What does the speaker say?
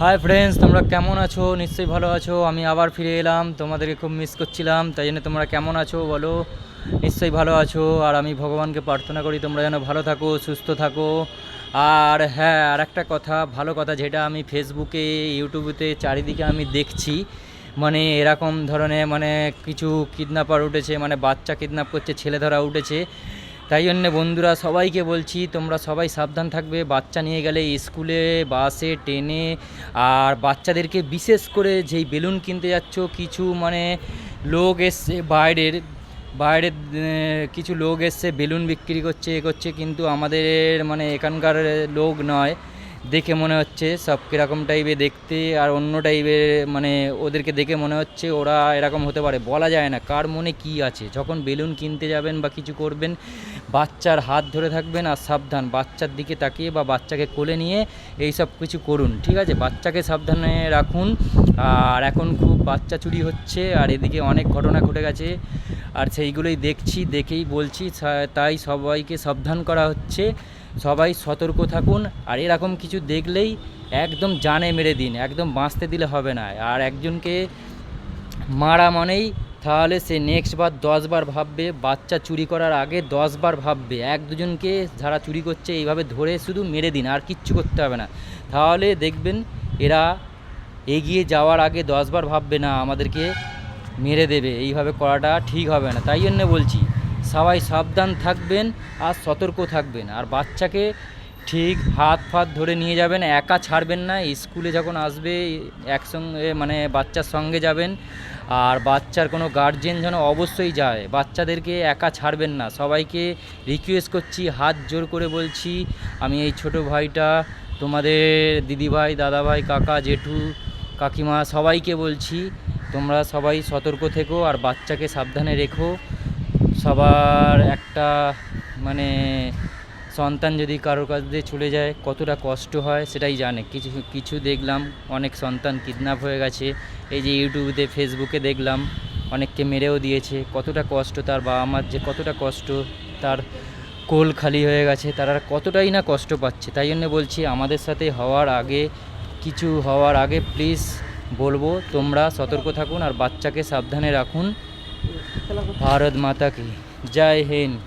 Hi friends, তোমরা কেমন আছো? নিশ্চয়ই ভালো আছো। আমি আবার ফিরে এলাম, তোমাদেরকে খুব মিস করছিলাম, তাই জন্য তোমরা কেমন আছো বলো। নিশ্চয়ই ভালো আছো। আর আমি ভগবানকে প্রার্থনা করি তোমরা যেন ভালো থাকো, সুস্থ থাকো। আর হ্যাঁ, আর একটা কথা, ভালো কথা, যেটা আমি ফেসবুকে ইউটিউবেতে চারিদিকে আমি দেখছি, মানে এরকম ধরনের মানে কিছু কিডন্যাপার উঠেছে, মানে বাচ্চা কিডন্যাপ করছে, ছেলে ধরা উঠেছে। তাই জন্যে বন্ধুরা সবাইকে বলছি তোমরা সবাই সাবধান থাকবে। বাচ্চা নিয়ে গেলে স্কুলে, বাসে, ট্রেনে, আর বাচ্চাদেরকে বিশেষ করে যেই বেলুন কিনতে যাচ্ছ, কিছু মানে লোক এসছে বাইরের বাইরের কিছু লোক এসছে বেলুন বিক্রি করছে, এ করছে, কিন্তু আমাদের মানে এখানকার লোক নয়। দেখে মনে হচ্ছে সব কীরকম টাইপের দেখতে, আর অন্য টাইপের, মানে ওদেরকে দেখে মনে হচ্ছে ওরা এরকম হতে পারে, বলা যায় না কার মনে কি আছে। যখন বেলুন কিনতে যাবেন বা কিছু করবেন, বাচ্চার হাত ধরে থাকবেন, আর সাবধান, বাচ্চার দিকে তাকিয়ে বা বাচ্চাকে কোলে নিয়ে এই সব কিছু করুন, ঠিক আছে? বাচ্চাকে সাবধানে রাখুন। আর এখন খুব বাচ্চা চুরি হচ্ছে, আর এদিকে অনেক ঘটনা ঘটে গেছে, আর সেইগুলোই দেখছি, দেখেই বলছি, তাই সবাইকে সাবধান করা হচ্ছে। সবাই সতর্ক থাকুন, আর এরকম কিছু দেখলেই একদম জানে মেরে দিন, একদম বাঁচতে দিলে হবে না। আর একজনকে মারা মানেই তাহলে সে নেক্সট বার 10 বার ভাববে, বাচ্চা চুরি করার আগে 10 বার ভাববে। এক দুজনকে যারা চুরি করছে এইভাবে ধরে শুধু মেরে দিন, আর কিচ্ছু করতে হবে না। তাহলে দেখবেন এরা এগিয়ে যাওয়ার আগে 10 বার ভাববে না আমাদেরকে মেরে দেবে। এইভাবে করাটা ঠিক হবে না। তাই জন্যে বলছি সবাই সাবধান থাকবেন আর সতর্ক থাকবেন। আর বাচ্চাকে ঠিক হাত ফাত ধরে নিয়ে যাবেন, একা ছাড়বেন না। স্কুলে যখন আসবে একসঙ্গে, মানে বাচ্চার সঙ্গে যাবেন। আর বাচ্চার কোনো গার্জেন যেন অবশ্যই যায়, বাচ্চাদেরকে একা ছাড়বেন না। সবাইকে রিকোয়েস্ট করছি, হাত জোর করে বলছি, আমি এই ছোটো ভাইটা, তোমাদের দিদিভাই, দাদাভাই, কাকা, জেঠু, কাকিমা, সবাইকে বলছি তোমরা সবাই সতর্ক থেকো আর বাচ্চাকে সাবধানে রেখো। সবার একটা মানে সন্তান যদি কারোর কাছ দিয়ে চলে যায় কতটা কষ্ট হয় সেটাই জানে। কিছু কিছু দেখলাম অনেক সন্তান কিডন্যাপ হয়ে গেছে, এই যে ইউটিউবে, ফেসবুকে দেখলাম অনেককে মেরেও দিয়েছে। কতটা কষ্ট তার বাবা মার, যে কতটা কষ্ট, তার কোল খালি হয়ে গেছে, তারা কতটাই না কষ্ট পাচ্ছে। তাই জন্য বলছি আমাদের সাথে হওয়ার আগে, কিছু হওয়ার আগে প্লিজ বলবো তোমরা সতর্ক থাকুন আর বাচ্চাকে সাবধানে রাখুন। ভারত মাতা কি জয় হিন্দ।